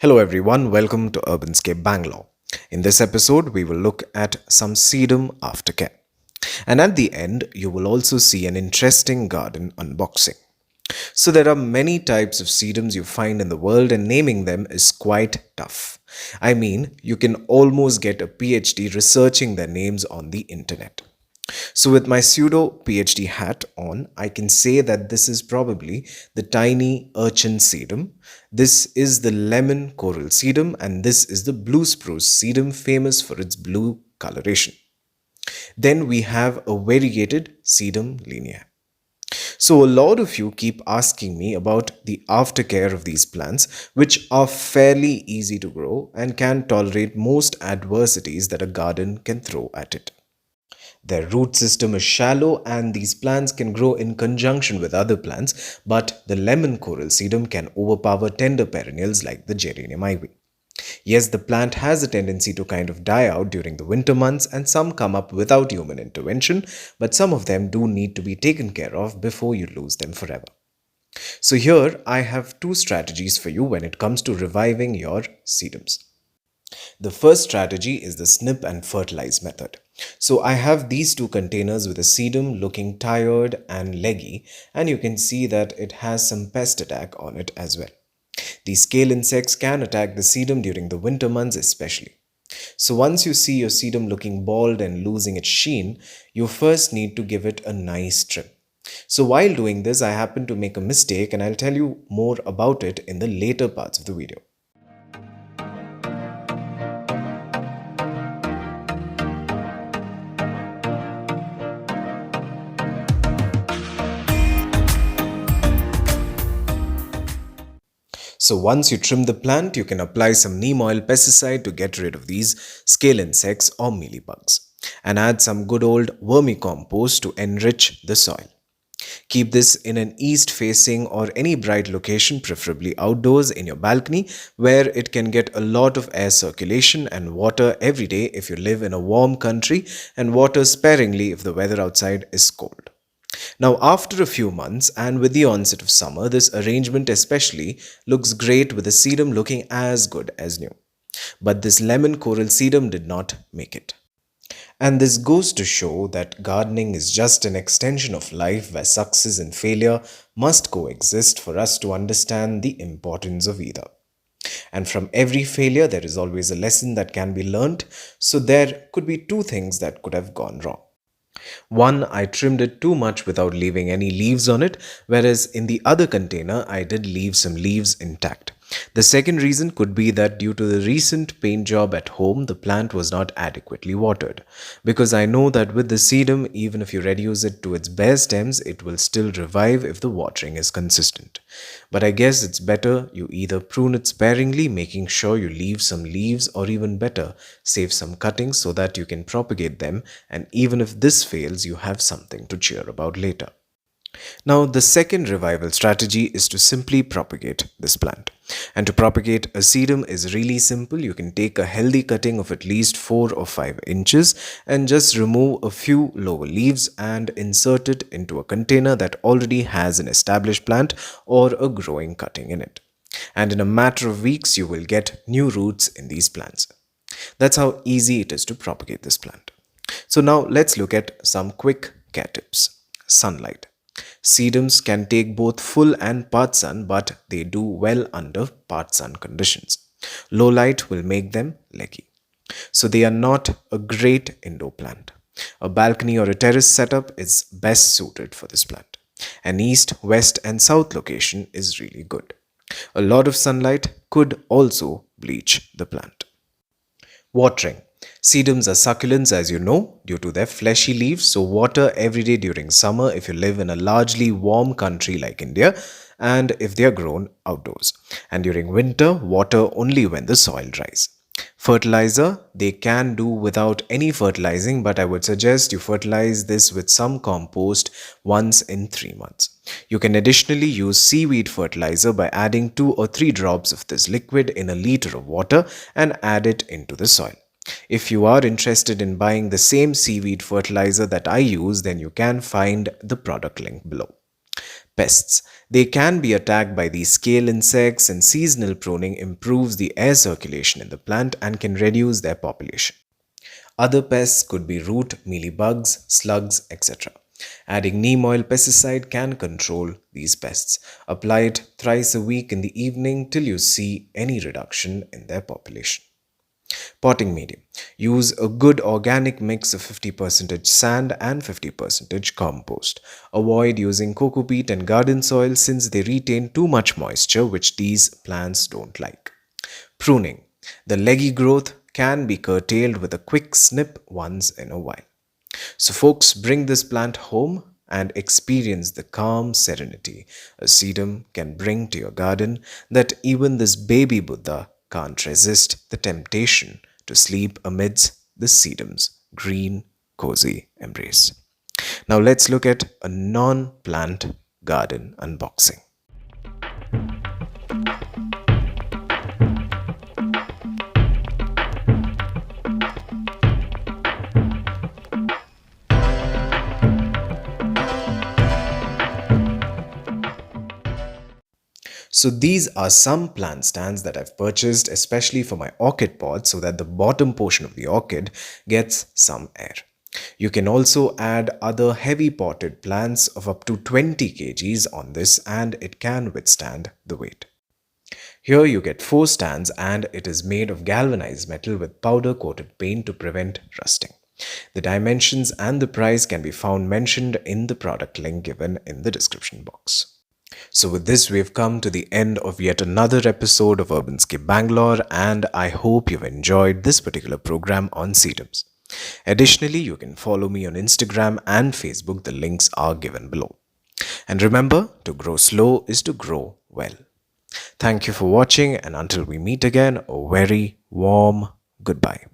Hello everyone, welcome to Urbanscape Bangalore. In this episode, we will look at some sedum aftercare. And at the end, you will also see an interesting garden unboxing. So there are many types of sedums you find in the world and naming them is quite tough. I mean, you can almost get a PhD researching their names on the internet. So, with my pseudo PhD hat on, I can say that this is probably the tiny urchin sedum, this is the lemon coral sedum, and this is the blue spruce sedum, famous for its blue coloration. Then we have a variegated sedum linea. So, a lot of you keep asking me about the aftercare of these plants, which are fairly easy to grow and can tolerate most adversities that a garden can throw at it. Their root system is shallow and these plants can grow in conjunction with other plants, but the lemon coral sedum can overpower tender perennials like the geranium ivy. Yes, the plant has a tendency to kind of die out during the winter months and some come up without human intervention, but some of them do need to be taken care of before you lose them forever. So here I have two strategies for you when it comes to reviving your sedums. The first strategy is the snip and fertilize method. So I have these two containers with a sedum looking tired and leggy, and you can see that it has some pest attack on it as well. These scale insects can attack the sedum during the winter months especially. So once you see your sedum looking bald and losing its sheen, you first need to give it a nice trim. So while doing this, I happened to make a mistake and I'll tell you more about it in the later parts of the video. So once you trim the plant, you can apply some neem oil pesticide to get rid of these scale insects or mealy bugs, and add some good old vermicompost to enrich the soil. Keep this in an east facing or any bright location, preferably outdoors in your balcony, where it can get a lot of air circulation and water every day if you live in a warm country, and water sparingly if the weather outside is cold. Now, after a few months and with the onset of summer, this arrangement especially looks great with the sedum looking as good as new. But this lemon coral sedum did not make it. And this goes to show that gardening is just an extension of life where success and failure must coexist for us to understand the importance of either. And from every failure, there is always a lesson that can be learnt, so there could be two things that could have gone wrong. One, I trimmed it too much without leaving any leaves on it, whereas in the other container, I did leave some leaves intact. The second reason could be that due to the recent paint job at home, the plant was not adequately watered. Because I know that with the sedum, even if you reduce it to its bare stems, it will still revive if the watering is consistent. But I guess it's better you either prune it sparingly, making sure you leave some leaves, or even better, save some cuttings so that you can propagate them, and even if this fails, you have something to cheer about later. Now, the second revival strategy is to simply propagate this plant. And to propagate a sedum is really simple. You can take a healthy cutting of at least 4 or 5 inches and just remove a few lower leaves and insert it into a container that already has an established plant or a growing cutting in it. And in a matter of weeks, you will get new roots in these plants. That's how easy it is to propagate this plant. So now let's look at some quick care tips. Sunlight. Sedums can take both full and part sun, but they do well under part sun conditions. Low light will make them leggy. So they are not a great indoor plant. A balcony or a terrace setup is best suited for this plant. An east, west and south location is really good. A lot of sunlight could also bleach the plant. Watering. Sedums are succulents, as you know, due to their fleshy leaves, so water every day during summer if you live in a largely warm country like India, and if they are grown outdoors. And during winter, water only when the soil dries. Fertilizer, they can do without any fertilizing, but I would suggest you fertilize this with some compost once in 3 months. You can additionally use seaweed fertilizer by adding 2 or 3 drops of this liquid in a liter of water and add it into the soil. If you are interested in buying the same seaweed fertilizer that I use, then you can find the product link below. Pests. They can be attacked by these scale insects, and seasonal pruning improves the air circulation in the plant and can reduce their population. Other pests could be root, mealybugs, slugs, etc. Adding neem oil pesticide can control these pests. Apply it thrice a week in the evening till you see any reduction in their population. Potting medium. Use a good organic mix of 50% sand and 50% compost. Avoid using coco peat and garden soil since they retain too much moisture, which these plants don't like. Pruning. The leggy growth can be curtailed with a quick snip once in a while. So, folks, bring this plant home and experience the calm serenity a sedum can bring to your garden that even this baby Buddha can't resist the temptation to sleep amidst the sedum's green, cozy embrace. Now, let's look at a non plant garden unboxing. So these are some plant stands that I've purchased especially for my orchid pot so that the bottom portion of the orchid gets some air. You can also add other heavy potted plants of up to 20 kgs on this and it can withstand the weight. Here you get 4 stands and it is made of galvanized metal with powder coated paint to prevent rusting. The dimensions and the price can be found mentioned in the product link given in the description box. So, with this, we've come to the end of yet another episode of Urbanscape Bangalore, and I hope you've enjoyed this particular program on sedums. Additionally, you can follow me on Instagram and Facebook, the links are given below. And remember, to grow slow is to grow well. Thank you for watching, and until we meet again, a very warm goodbye.